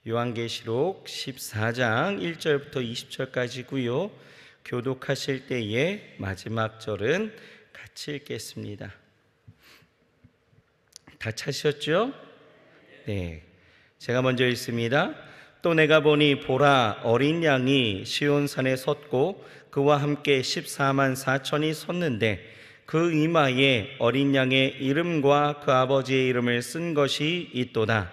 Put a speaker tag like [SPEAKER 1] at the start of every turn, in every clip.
[SPEAKER 1] 요한계시록 14장 1절부터 20절까지고요. 교독하실 때의 마지막 절은 같이 읽겠습니다. 다 찾으셨죠? 네, 제가 먼저 읽습니다. 또 내가 보니 보라, 어린 양이 시온산에 섰고 그와 함께 14만 4천이 섰는데 그 이마에 어린 양의 이름과 그 아버지의 이름을 쓴 것이 있도다.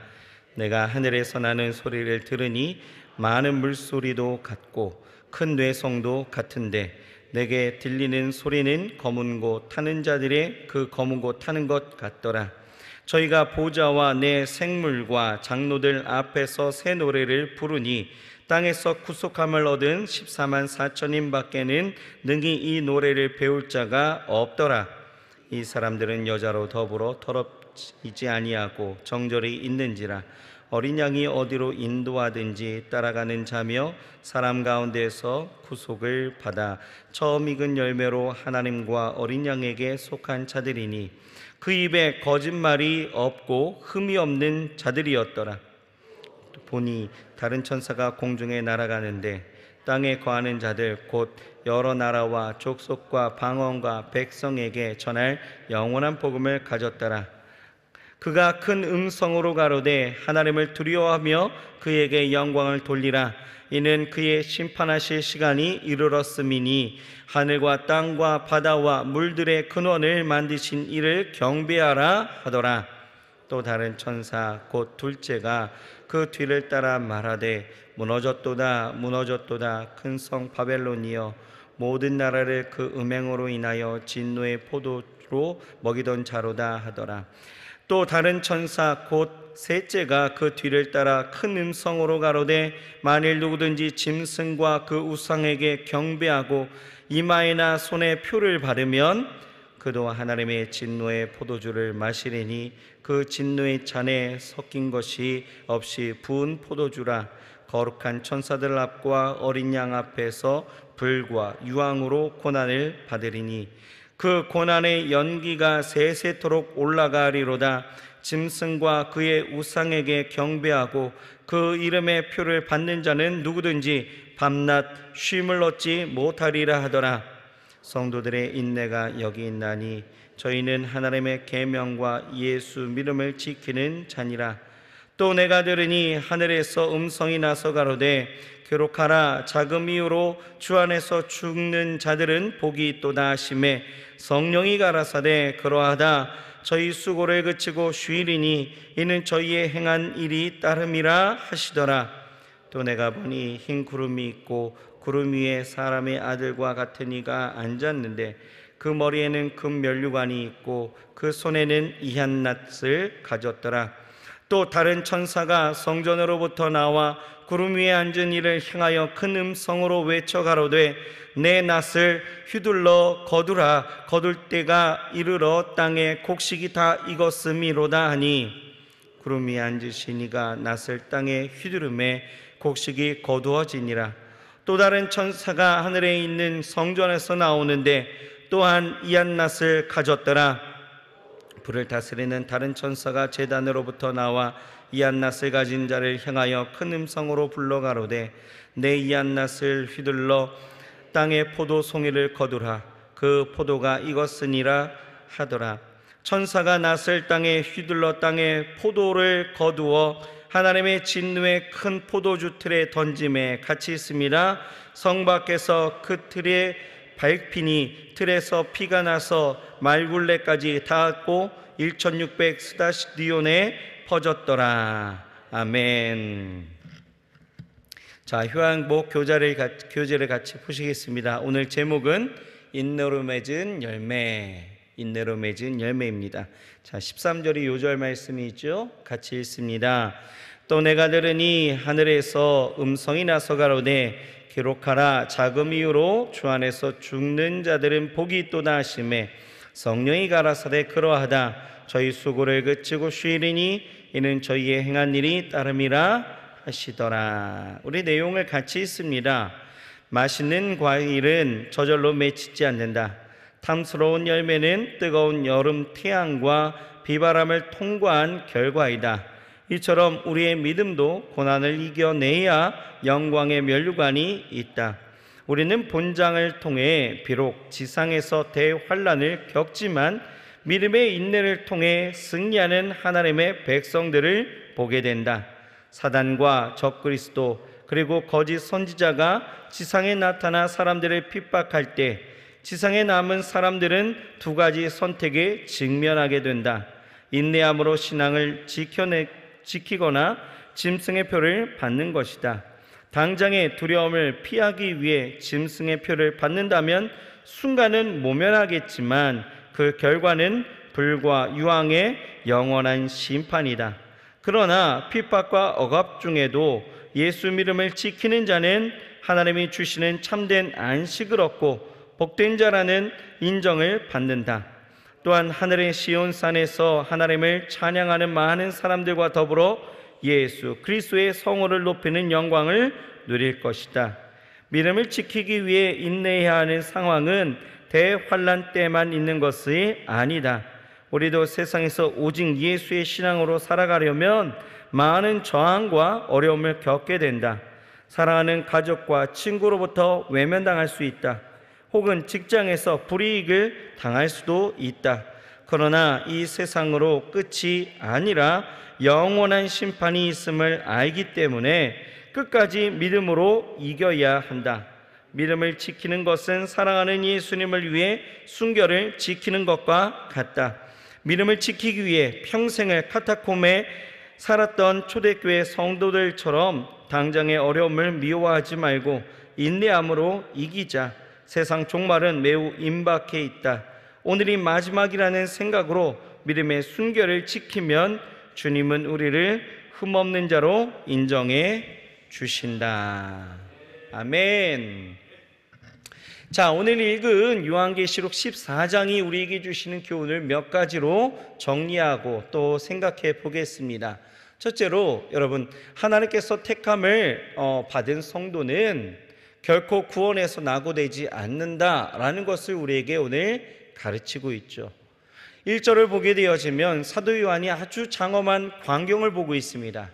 [SPEAKER 1] 내가 하늘에서 나는 소리를 들으니 많은 물소리도 같고 큰 뇌성도 같은데 내게 들리는 소리는 검은 곳 타는 자들의 그 검은 곳 타는 것 같더라. 저희가 보좌와 내 생물과 장로들 앞에서 새 노래를 부르니 땅에서 구속함을 얻은 14만 4천인 밖에는 능히 이 노래를 배울 자가 없더라. 이 사람들은 여자로 더불어 더럽히지 아니하고 정절이 있는지라. 어린 양이 어디로 인도하든지 따라가는 자며 사람 가운데서 구속을 받아 처음 익은 열매로 하나님과 어린 양에게 속한 자들이니 그 입에 거짓말이 없고 흠이 없는 자들이었더라. 보니 다른 천사가 공중에 날아가는데 땅에 거하는 자들 곧 여러 나라와 족속과 방언과 백성에게 전할 영원한 복음을 가졌더라. 그가 큰 음성으로 가로되 하나님을 두려워하며 그에게 영광을 돌리라. 이는 그의 심판하실 시간이 이르렀음이니 하늘과 땅과 바다와 물들의 근원을 만드신 이를 경배하라 하더라. 또 다른 천사 곧 둘째가 그 뒤를 따라 말하되 무너졌도다 무너졌도다 큰 성 바벨론이여 모든 나라를 그 음행으로 인하여 진노의 포도로 먹이던 자로다 하더라. 또 다른 천사 곧 셋째가 그 뒤를 따라 큰 음성으로 가로되 만일 누구든지 짐승과 그 우상에게 경배하고 이마에나 손에 표를 바르면 그도 하나님의 진노의 포도주를 마시리니 그 진노의 잔에 섞인 것이 없이 부은 포도주라. 거룩한 천사들 앞과 어린 양 앞에서 불과 유황으로 고난을 받으리니 그 고난의 연기가 세세토록 올라가리로다. 짐승과 그의 우상에게 경배하고 그 이름의 표를 받는 자는 누구든지 밤낮 쉼을 얻지 못하리라 하더라. 성도들의 인내가 여기 있나니 저희는 하나님의 계명과 예수 믿음을 지키는 자니라. 또 내가 들으니 하늘에서 음성이 나서 가로되 기록하라. 작은 이유로 주 안에서 죽는 자들은 복이 있도다 하시매 성령이 가라사대 그러하다. 저희 수고를 그치고 쉬리니 이는 저희의 행한 일이 따름이라 하시더라. 또 내가 보니 흰 구름이 있고 구름 위에 사람의 아들과 같은 이가 앉았는데 그 머리에는 금 면류관이 있고 그 손에는 이한낫을 가졌더라. 또 다른 천사가 성전으로부터 나와 구름 위에 앉은 이를 향하여 큰 음성으로 외쳐 가로되 내 낫을 휘둘러 거두라. 거둘 때가 이르러 땅에 곡식이 다 익었음이로다 하니 구름 위에 앉으신 이가 낫을 땅에 휘두르매 곡식이 거두어지니라. 또 다른 천사가 하늘에 있는 성전에서 나오는데 또한 이한낫을 가졌더라. 불을 다스리는 다른 천사가 제단으로부터 나와 이한낫을 가진 자를 향하여 큰 음성으로 불러 가로되 내 이한낫을 휘둘러 땅의 포도 송이를 거두라. 그 포도가 익었으니라 하더라. 천사가 낫을 땅에 휘둘러 땅의 포도를 거두어 하나님의 진노의 큰 포도주 틀에 던짐에 같이 있습니다. 성 밖에서 그 틀에 밟히니 틀에서 피가 나서 말굴레까지 닿았고 1600 스다디온에 퍼졌더라. 아멘. 자, 휴양복 교재를 같이 보시겠습니다. 오늘 제목은 인내로 맺은 열매, 인내로 맺은 열매입니다. 자, 13절이 요절 말씀이 있죠. 같이 읽습니다. 또 내가 들으니 하늘에서 음성이 나서 가로되 기록하라. 작은 이유로 주 안에서 죽는 자들은 복이 있도다 하시매 성령이 가라사대 그러하다. 저희 수고를 그치고 쉬리니 이는 저희의 행한 일이 따름이라 하시더라. 우리 내용을 같이 읽습니다. 맛있는 과일은 저절로 맺히지 않는다. 탐스러운 열매는 뜨거운 여름 태양과 비바람을 통과한 결과이다. 이처럼 우리의 믿음도 고난을 이겨내야 영광의 면류관이 있다. 우리는 본장을 통해 비록 지상에서 대환란을 겪지만 믿음의 인내를 통해 승리하는 하나님의 백성들을 보게 된다. 사단과 적그리스도 그리고 거짓 선지자가 지상에 나타나 사람들을 핍박할 때 지상에 남은 사람들은 두 가지 선택에 직면하게 된다. 인내함으로 신앙을 지키거나 짐승의 표를 받는 것이다. 당장의 두려움을 피하기 위해 짐승의 표를 받는다면 순간은 모면하겠지만 그 결과는 불과 유황의 영원한 심판이다. 그러나 핍박과 억압 중에도 예수 믿음을 지키는 자는 하나님이 주시는 참된 안식을 얻고 복된 자라는 인정을 받는다. 또한 하늘의 시온산에서 하나님을 찬양하는 많은 사람들과 더불어 예수 그리스도의 성호를 높이는 영광을 누릴 것이다. 믿음을 지키기 위해 인내해야 하는 상황은 대환란 때만 있는 것이 아니다. 우리도 세상에서 오직 예수의 신앙으로 살아가려면 많은 저항과 어려움을 겪게 된다. 사랑하는 가족과 친구로부터 외면당할 수 있다. 혹은 직장에서 불이익을 당할 수도 있다. 그러나 이 세상으로 끝이 아니라 영원한 심판이 있음을 알기 때문에 끝까지 믿음으로 이겨야 한다. 믿음을 지키는 것은 사랑하는 예수님을 위해 순결을 지키는 것과 같다. 믿음을 지키기 위해 평생을 카타콤에 살았던 초대교회 성도들처럼 당장의 어려움을 미워하지 말고 인내함으로 이기자. 세상 종말은 매우 임박해 있다. 오늘이 마지막이라는 생각으로 믿음의 순결을 지키면 주님은 우리를 흠없는 자로 인정해 주신다. 아멘. 자, 오늘 읽은 요한계시록 14장이 우리에게 주시는 교훈을 몇 가지로 정리하고 또 생각해 보겠습니다. 첫째로, 여러분, 하나님께서 택함을 받은 성도는 결코 구원에서 낙오되지 않는다라는 것을 우리에게 오늘 가르치고 있죠. 1절을 보게 되어지면 사도 요한이 아주 장엄한 광경을 보고 있습니다.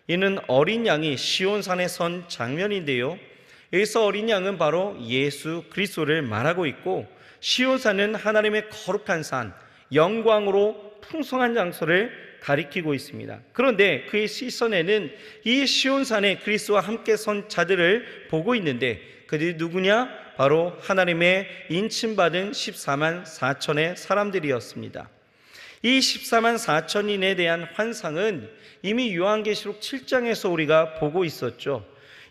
[SPEAKER 1] 이는 어린 양이 시온산에 선 장면인데요, 여기서 어린 양은 바로 예수 그리스도를 말하고 있고, 시온산은 하나님의 거룩한 산, 영광으로 풍성한 장소를 가리키고 있습니다. 그런데 그의 시선에는 이 시온산에 그리스도와 함께 선 자들을 보고 있는데, 그들이 누구냐? 바로 하나님의 인침받은 14만 4천의 사람들이었습니다. 이 14만 4천인에 대한 환상은 이미 요한계시록 7장에서 우리가 보고 있었죠.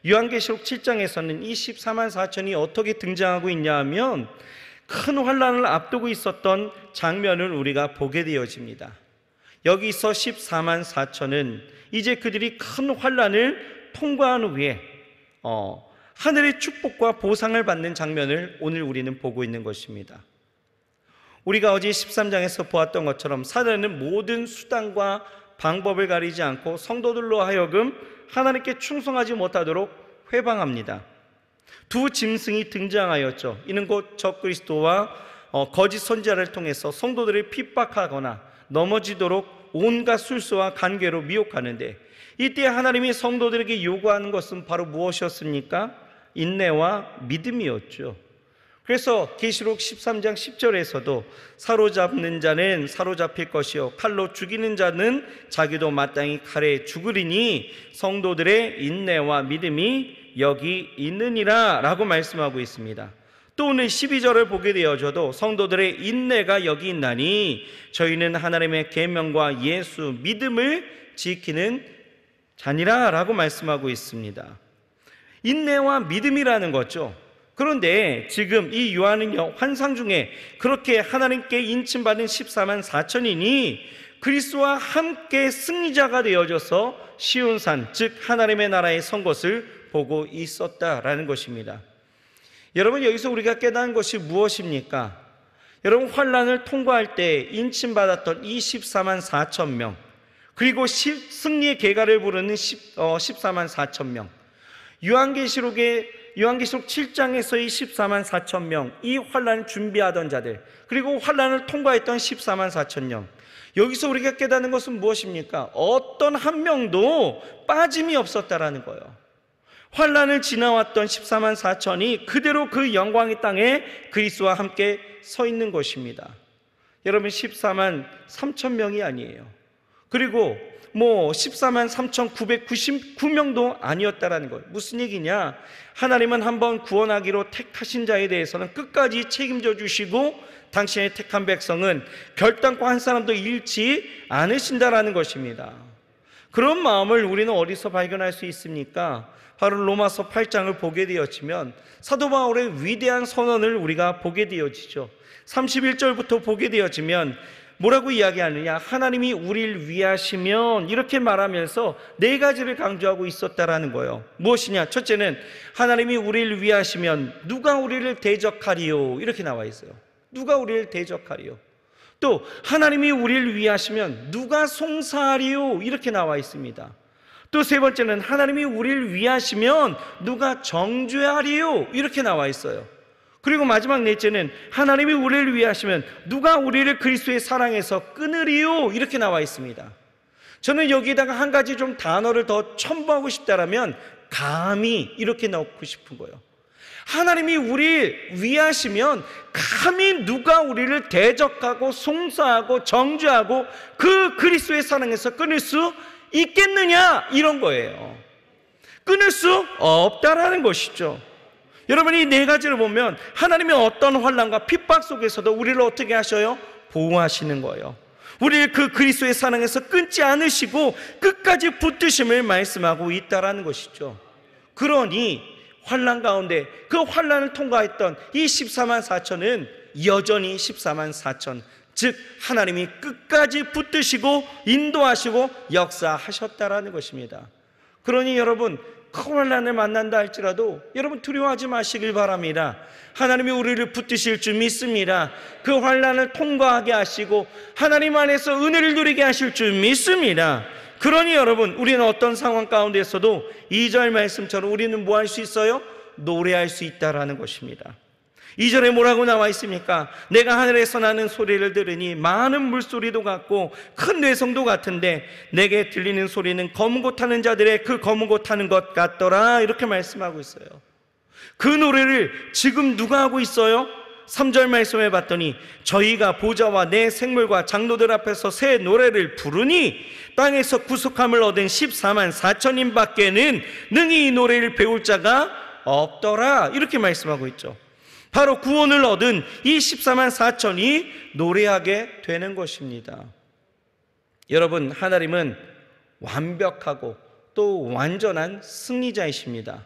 [SPEAKER 1] 요한계시록 7장에서는 이 14만 4천이 어떻게 등장하고 있냐 하면 큰 환란을 앞두고 있었던 장면을 우리가 보게 되어집니다. 여기서 14만 4천은 이제 그들이 큰 환란을 통과한 후에 하늘의 축복과 보상을 받는 장면을 오늘 우리는 보고 있는 것입니다. 우리가 어제 13장에서 보았던 것처럼 사단은 모든 수단과 방법을 가리지 않고 성도들로 하여금 하나님께 충성하지 못하도록 회방합니다. 두 짐승이 등장하였죠. 이는 곧 적그리스도와 거짓 선지자를 통해서 성도들을 핍박하거나 넘어지도록 온갖 술수와 간계로 미혹하는데, 이때 하나님이 성도들에게 요구하는 것은 바로 무엇이었습니까? 인내와 믿음이었죠. 그래서 계시록 13장 10절에서도 사로잡는 자는 사로잡힐 것이요 칼로 죽이는 자는 자기도 마땅히 칼에 죽으리니 성도들의 인내와 믿음이 여기 있느니라 라고 말씀하고 있습니다. 또 오늘 12절을 보게 되어져도 성도들의 인내가 여기 있나니 저희는 하나님의 계명과 예수 믿음을 지키는 자니라 라고 말씀하고 있습니다. 인내와 믿음이라는 거죠. 그런데 지금 이 요한은요, 환상 중에 그렇게 하나님께 인침받은 14만 4천인이 그리스도와 함께 승리자가 되어져서 시온산, 즉 하나님의 나라에 선 것을 보고 있었다라는 것입니다. 여러분, 여기서 우리가 깨달은 것이 무엇입니까? 여러분, 환란을 통과할 때 인침받았던 이 14만 4천 명, 그리고 승리의 계가를 부르는 14만 4천 명, 요한계시록 7장에서의 14만 4천 명, 이 환란을 준비하던 자들, 그리고 환란을 통과했던 14만 4천 명, 여기서 우리가 깨닫는 것은 무엇입니까? 어떤 한 명도 빠짐이 없었다라는 거예요. 환란을 지나왔던 14만 4천이 그대로 그 영광의 땅에 그리스도와 함께 서 있는 것입니다. 여러분, 14만 3천 명이 아니에요. 그리고 14만 3,999명도 아니었다라는 거예요. 무슨 얘기냐? 하나님은 한번 구원하기로 택하신 자에 대해서는 끝까지 책임져 주시고 당신의 택한 백성은 결단코 한 사람도 잃지 않으신다라는 것입니다. 그런 마음을 우리는 어디서 발견할 수 있습니까? 바로 로마서 8장을 보게 되어지면 사도 바울의 위대한 선언을 우리가 보게 되어지죠. 31절부터 보게 되어지면 뭐라고 이야기하느냐? 하나님이 우리를 위하시면, 이렇게 말하면서 네 가지를 강조하고 있었다라는 거예요. 무엇이냐? 첫째는 하나님이 우리를 위하시면 누가 우리를 대적하리요? 이렇게 나와 있어요. 누가 우리를 대적하리요? 또 하나님이 우리를 위하시면 누가 송사하리요? 이렇게 나와 있습니다. 또 세 번째는 하나님이 우리를 위하시면 누가 정죄하리요? 이렇게 나와 있어요. 그리고 마지막 넷째는 하나님이 우리를 위하시면 누가 우리를 그리스도의 사랑에서 끊으리요? 이렇게 나와 있습니다. 저는 여기에다가 한 가지 좀 단어를 더 첨부하고 싶다라면 감히 이렇게 넣고 싶은 거예요. 하나님이 우리를 위하시면 감히 누가 우리를 대적하고 송사하고 정죄하고 그 그리스도의 사랑에서 끊을 수 있겠느냐? 이런 거예요. 끊을 수 없다라는 것이죠. 여러분, 이 네 가지를 보면 하나님이 어떤 환난과 핍박 속에서도 우리를 어떻게 하셔요? 보호하시는 거예요. 우리를 그 그리스도의 사랑에서 끊지 않으시고 끝까지 붙드심을 말씀하고 있다라는 것이죠. 그러니 환난 가운데 그 환난을 통과했던 이 14만 4천은 여전히 14만 4천, 즉 하나님이 끝까지 붙드시고 인도하시고 역사하셨다라는 것입니다. 그러니 여러분, 큰 환난을 만난다 할지라도 여러분 두려워하지 마시길 바랍니다. 하나님이 우리를 붙드실 줄 믿습니다. 그 환난을 통과하게 하시고 하나님 안에서 은혜를 누리게 하실 줄 믿습니다. 그러니 여러분, 우리는 어떤 상황 가운데서도 2절 말씀처럼 우리는 뭐 할 수 있어요? 노래할 수 있다라는 것입니다. 2절에 뭐라고 나와 있습니까? 내가 하늘에서 나는 소리를 들으니 많은 물소리도 같고 큰 뇌성도 같은데 내게 들리는 소리는 검은 고 타는 자들의 그 검은 고 타는 것 같더라. 이렇게 말씀하고 있어요. 그 노래를 지금 누가 하고 있어요? 3절 말씀해 봤더니 저희가 보좌와 내 생물과 장로들 앞에서 새 노래를 부르니 땅에서 구속함을 얻은 14만 4천인 밖에는 능히 이 노래를 배울 자가 없더라. 이렇게 말씀하고 있죠. 바로 구원을 얻은 이 14만 4천이 노래하게 되는 것입니다. 여러분, 하나님은 완벽하고 또 완전한 승리자이십니다.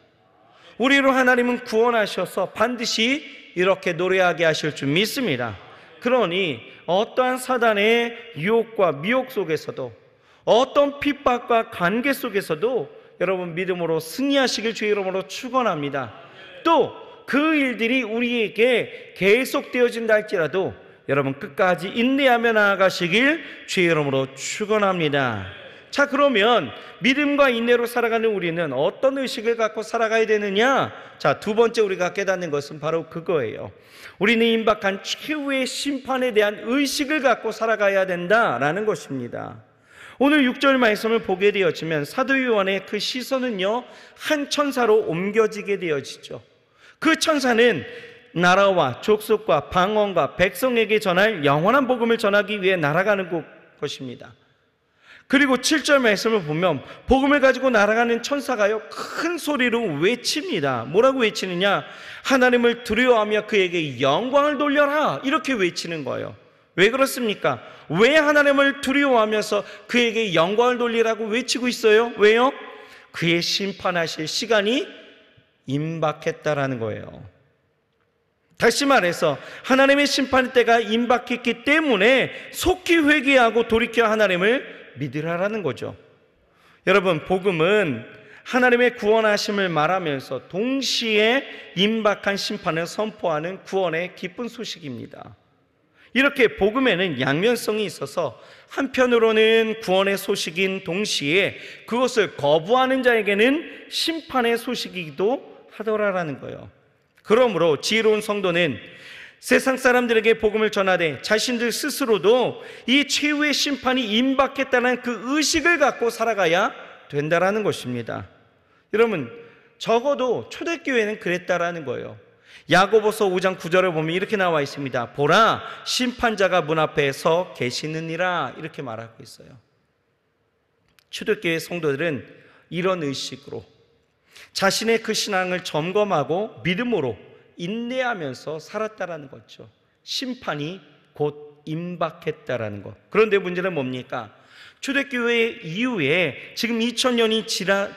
[SPEAKER 1] 우리로 하나님은 구원하셔서 반드시 이렇게 노래하게 하실 줄 믿습니다. 그러니 어떠한 사단의 유혹과 미혹 속에서도 어떤 핍박과 관계 속에서도 여러분 믿음으로 승리하시길 주의 이름으로 축원합니다. 또 그 일들이 우리에게 계속되어진다 할지라도 여러분 끝까지 인내하며 나아가시길 주의 이름으로 축원합니다. 자, 그러면 믿음과 인내로 살아가는 우리는 어떤 의식을 갖고 살아가야 되느냐? 자, 두 번째 우리가 깨닫는 것은 바로 그거예요. 우리는 임박한 최후의 심판에 대한 의식을 갖고 살아가야 된다라는 것입니다. 오늘 6절 말씀을 보게 되어지면 사도 요한의 그 시선은요, 한 천사로 옮겨지게 되어지죠. 그 천사는 나라와 족속과 방언과 백성에게 전할 영원한 복음을 전하기 위해 날아가는 것입니다. 그리고 7절 말씀을 보면 복음을 가지고 날아가는 천사가요, 큰 소리로 외칩니다. 뭐라고 외치느냐? 하나님을 두려워하며 그에게 영광을 돌려라, 이렇게 외치는 거예요. 왜 그렇습니까? 왜 하나님을 두려워하면서 그에게 영광을 돌리라고 외치고 있어요? 왜요? 그의 심판하실 시간이 임박했다라는 거예요. 다시 말해서 하나님의 심판의 때가 임박했기 때문에 속히 회개하고 돌이켜 하나님을 믿으라라는 거죠. 여러분, 복음은 하나님의 구원하심을 말하면서 동시에 임박한 심판을 선포하는 구원의 기쁜 소식입니다. 이렇게 복음에는 양면성이 있어서 한편으로는 구원의 소식인 동시에 그것을 거부하는 자에게는 심판의 소식이기도 하더라라는 거예요. 그러므로 지혜로운 성도는 세상 사람들에게 복음을 전하되 자신들 스스로도 이 최후의 심판이 임박했다는 그 의식을 갖고 살아가야 된다라는 것입니다. 여러분, 적어도 초대교회는 그랬다라는 거예요. 야고보서 5장 9절에 보면 이렇게 나와 있습니다. 보라, 심판자가 문 앞에 서 계시느니라, 이렇게 말하고 있어요. 초대교회 성도들은 이런 의식으로 자신의 그 신앙을 점검하고 믿음으로 인내하면서 살았다라는 거죠. 심판이 곧 임박했다라는 것. 그런데 문제는 뭡니까? 초대교회 이후에 지금 2000년이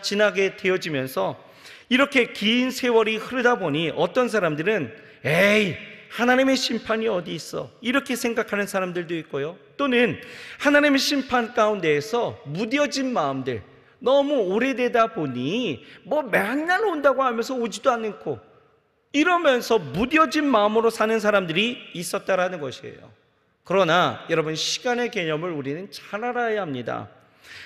[SPEAKER 1] 지나게 되어지면서 이렇게 긴 세월이 흐르다 보니 어떤 사람들은 에이, 하나님의 심판이 어디 있어? 이렇게 생각하는 사람들도 있고요. 또는 하나님의 심판 가운데에서 무뎌진 마음들, 너무 오래되다 보니 뭐 맨날 온다고 하면서 오지도 않고 이러면서 무뎌진 마음으로 사는 사람들이 있었다라는 것이에요. 그러나 여러분, 시간의 개념을 우리는 잘 알아야 합니다.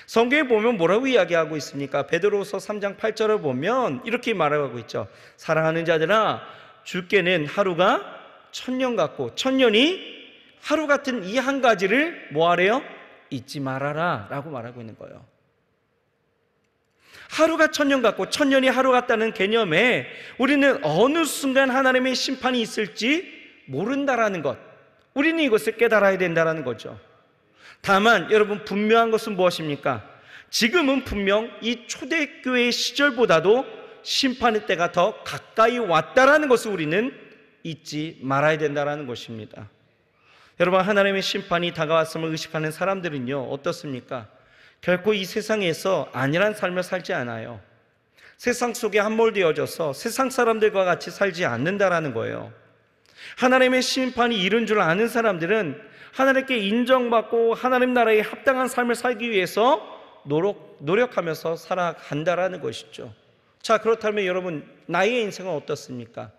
[SPEAKER 1] 성경에 보면 뭐라고 이야기하고 있습니까? 베드로서 3장 8절을 보면 이렇게 말하고 있죠. 사랑하는 자들아, 주께는 하루가 1000년 같고 1000년이 하루 같은 이 한 가지를 뭐하래요? 잊지 말아라 라고 말하고 있는 거예요. 하루가 1000년 같고 1000년이 하루 같다는 개념에 우리는 어느 순간 하나님의 심판이 있을지 모른다라는 것, 우리는 이것을 깨달아야 된다는 거죠. 다만 여러분, 분명한 것은 무엇입니까? 지금은 분명 이 초대교회 시절보다도 심판의 때가 더 가까이 왔다라는 것을 우리는 잊지 말아야 된다는 것입니다. 여러분, 하나님의 심판이 다가왔음을 의식하는 사람들은요, 어떻습니까? 결코 이 세상에서 안일한 삶을 살지 않아요. 세상 속에 함몰되어져서 세상 사람들과 같이 살지 않는다라는 거예요. 하나님의 심판이 이른 줄 아는 사람들은 하나님께 인정받고 하나님 나라에 합당한 삶을 살기 위해서 노력하면서 살아간다라는 것이죠. 자, 그렇다면 여러분, 나의 인생은 어떻습니까?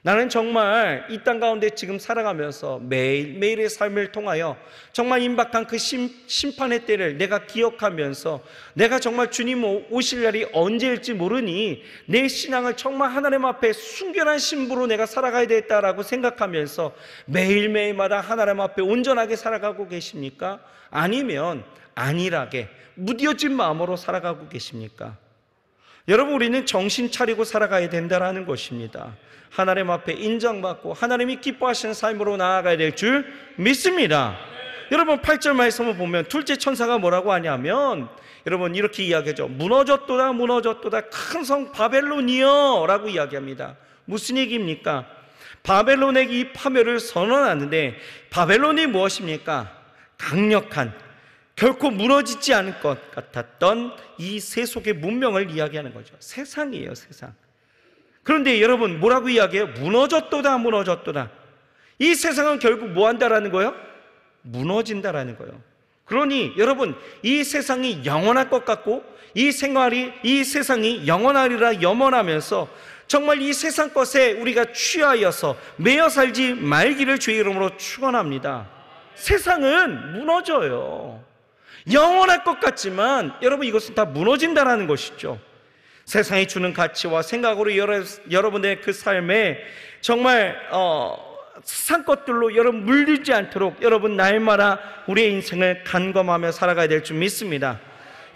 [SPEAKER 1] 나는 정말 이 땅 가운데 지금 살아가면서 매일매일의 삶을 통하여 정말 임박한 그 심판의 때를 내가 기억하면서 내가 정말 주님 오실 날이 언제일지 모르니 내 신앙을 정말 하나님 앞에 순결한 신부로 내가 살아가야 되겠다라고 생각하면서 매일매일마다 하나님 앞에 온전하게 살아가고 계십니까? 아니면 안일하게 무뎌진 마음으로 살아가고 계십니까? 여러분, 우리는 정신 차리고 살아가야 된다는 것입니다. 하나님 앞에 인정받고 하나님이 기뻐하시는 삶으로 나아가야 될 줄 믿습니다. 여러분, 8절 말씀을 보면 둘째 천사가 뭐라고 하냐면 여러분, 이렇게 이야기하죠. 무너졌도다 무너졌도다 큰 성 바벨론이여 라고 이야기합니다. 무슨 얘기입니까? 바벨론의 이 파멸을 선언하는데, 바벨론이 무엇입니까? 강력한, 결코 무너지지 않을 것 같았던 이 세속의 문명을 이야기하는 거죠. 세상이에요, 세상. 그런데 여러분, 뭐라고 이야기해요? 무너졌도다 무너졌도다. 이 세상은 결국 뭐 한다라는 거예요? 무너진다라는 거예요. 그러니 여러분, 이 세상이 영원할 것 같고 이 세상이 영원하리라 염원하면서 정말 이 세상 것에 우리가 취하여서 매여 살지 말기를 주의 이름으로 축원합니다. 세상은 무너져요. 영원할 것 같지만 여러분, 이것은 다 무너진다라는 것이죠. 세상이 주는 가치와 생각으로 여러분의 그 삶에 정말 세상 것들로 여러분 물들지 않도록 여러분 날마다 우리의 인생을 간검하며 살아가야 될 줄 믿습니다.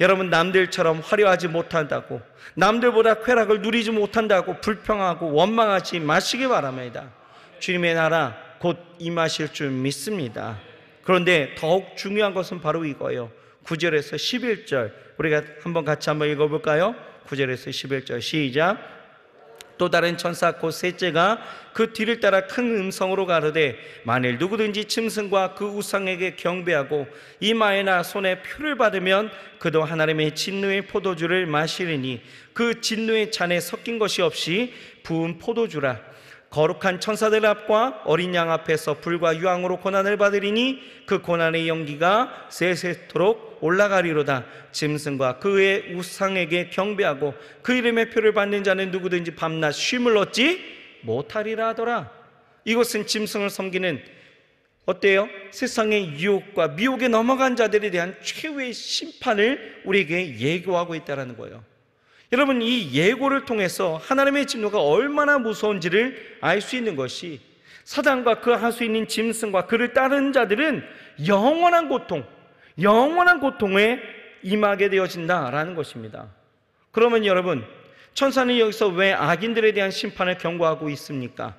[SPEAKER 1] 여러분, 남들처럼 화려하지 못한다고, 남들보다 쾌락을 누리지 못한다고 불평하고 원망하지 마시기 바랍니다. 주님의 나라 곧 임하실 줄 믿습니다. 그런데 더욱 중요한 것은 바로 이거예요. 9절에서 11절 우리가 같이 한번 읽어볼까요? 9절에서 11절 시작. 또 다른 천사 곧 셋째가 그 뒤를 따라 큰 음성으로 가르되 만일 누구든지 짐승과 그 우상에게 경배하고 이마에나 손에 표를 받으면 그도 하나님의 진노의 포도주를 마시리니 그 진노의 잔에 섞인 것이 없이 부은 포도주라. 거룩한 천사들 앞과 어린 양 앞에서 불과 유황으로 고난을 받으리니 그 고난의 연기가 세세토록 올라가리로다. 짐승과 그의 우상에게 경배하고 그 이름의 표를 받는 자는 누구든지 밤낮 쉼을 얻지 못하리라 하더라. 이것은 짐승을 섬기는 어때요? 세상의 유혹과 미혹에 넘어간 자들에 대한 최후의 심판을 우리에게 예고하고 있다는 거예요. 여러분, 이 예고를 통해서 하나님의 진노가 얼마나 무서운지를 알 수 있는 것이 사단과 그 하수 있는 짐승과 그를 따르는 자들은 영원한 고통에 임하게 되어진다라는 것입니다. 그러면 여러분, 천사는 여기서 왜 악인들에 대한 심판을 경고하고 있습니까?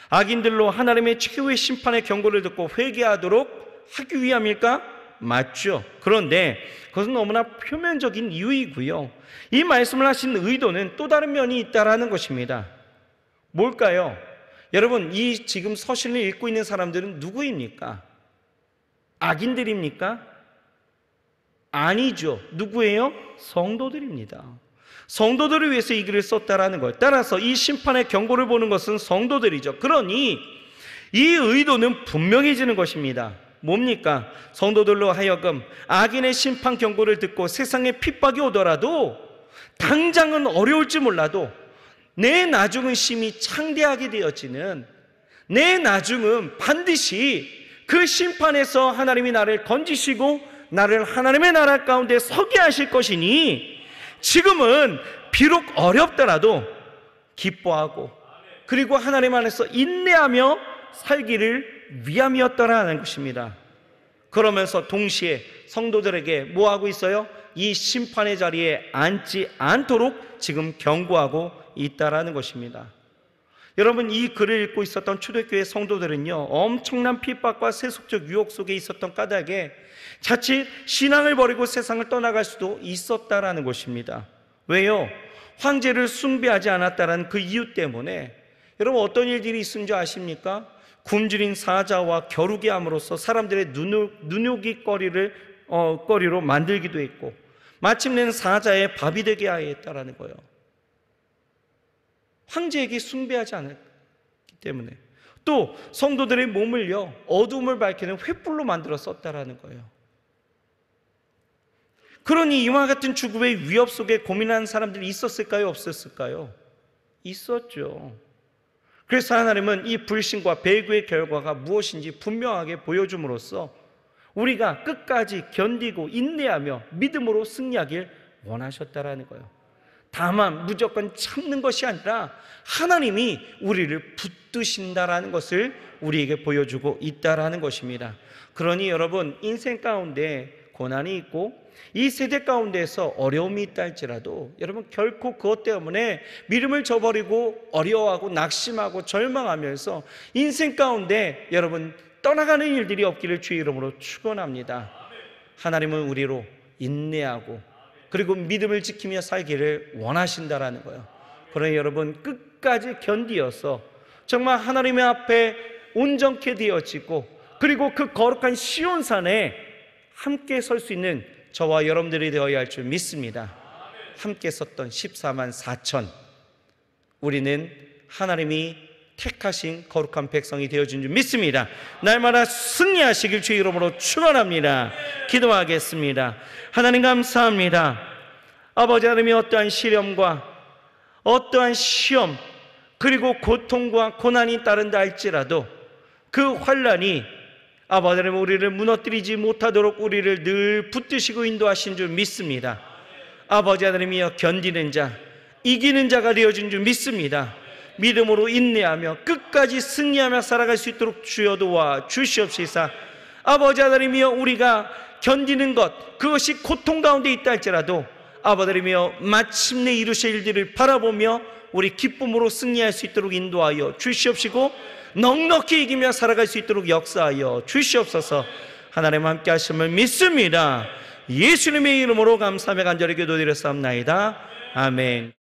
[SPEAKER 1] 악인들로 하나님의 최후의 심판의 경고를 듣고 회개하도록 하기 위함일까? 맞죠. 그런데 그것은 너무나 표면적인 이유이고요, 이 말씀을 하신 의도는 또 다른 면이 있다라는 것입니다. 뭘까요? 여러분, 이 지금 서신을 읽고 있는 사람들은 누구입니까? 악인들입니까? 아니죠. 누구예요? 성도들입니다. 성도들을 위해서 이 글을 썼다라는 거예요. 따라서 이 심판의 경고를 보는 것은 성도들이죠. 그러니 이 의도는 분명해지는 것입니다. 뭡니까? 성도들로 하여금 악인의 심판 경고를 듣고 세상에 핍박이 오더라도, 당장은 어려울지 몰라도 내 나중은 심히 창대하게 되어지는, 내 나중은 반드시 그 심판에서 하나님이 나를 건지시고 나를 하나님의 나라 가운데 서게 하실 것이니, 지금은 비록 어렵더라도 기뻐하고 그리고 하나님 안에서 인내하며 살기를 위함이었더라는 것입니다. 그러면서 동시에 성도들에게 뭐하고 있어요? 이 심판의 자리에 앉지 않도록 지금 경고하고 있다라는 것입니다. 여러분, 이 글을 읽고 있었던 초대교회 성도들은요, 엄청난 핍박과 세속적 유혹 속에 있었던 까닭에 자칫 신앙을 버리고 세상을 떠나갈 수도 있었다라는 것입니다. 왜요? 황제를 숭배하지 않았다라는 그 이유 때문에. 여러분, 어떤 일들이 있은 줄 아십니까? 굶주린 사자와 겨루게 함으로써 사람들의 거리로 만들기도 했고, 마침내는 사자의 밥이 되게 하였다라는 거예요. 황제에게 숭배하지 않았기 때문에. 또 성도들의 몸을요, 어둠을 밝히는 횃불로 만들어 썼다라는 거예요. 그러니 이와 같은 죽음의 위협 속에 고민하는 사람들이 있었을까요? 없었을까요? 있었죠. 그래서 하나님은 이 불신과 배교의 결과가 무엇인지 분명하게 보여줌으로써 우리가 끝까지 견디고 인내하며 믿음으로 승리하길 원하셨다라는 거예요. 다만 무조건 참는 것이 아니라 하나님이 우리를 붙드신다라는 것을 우리에게 보여주고 있다라는 것입니다. 그러니 여러분, 인생 가운데 고난이 있고 이 세대 가운데에서 어려움이 있다 할지라도 여러분, 결코 그것 때문에 믿음을 저버리고 어려워하고 낙심하고 절망하면서 인생 가운데 여러분 떠나가는 일들이 없기를 주의 이름으로 축원합니다. 하나님은 우리로 인내하고 그리고 믿음을 지키며 살기를 원하신다라는 거예요. 그러니 여러분, 끝까지 견디어서 정말 하나님의 앞에 온전케 되어지고 그리고 그 거룩한 시온산에 함께 설 수 있는 저와 여러분들이 되어야 할 줄 믿습니다. 함께 섰던 14만 4천, 우리는 하나님이 택하신 거룩한 백성이 되어준 줄 믿습니다. 날마다 승리하시길 주의 이름으로 축원합니다. 기도하겠습니다. 하나님 감사합니다. 아버지 하나님이 어떠한 시련과 어떠한 시험 그리고 고통과 고난이 따른다 할지라도 그 환난이 아버지 하나님 우리를 무너뜨리지 못하도록 우리를 늘 붙드시고 인도하신 줄 믿습니다. 아버지 하나님이여, 견디는 자, 이기는 자가 되어준 줄 믿습니다. 믿음으로 인내하며 끝까지 승리하며 살아갈 수 있도록 주여 도와 주시옵시사. 아버지 하나님이여, 우리가 견디는 것, 그것이 고통 가운데 있다 할지라도 아버지 하나님이여, 마침내 이루실 일들을 바라보며 우리 기쁨으로 승리할 수 있도록 인도하여 주시옵시고 넉넉히 이기며 살아갈 수 있도록 역사하여 주시옵소서. 하나님 함께 하심을 믿습니다. 예수님의 이름으로 감사하며 간절히 기도드렸사옵나이다. 아멘.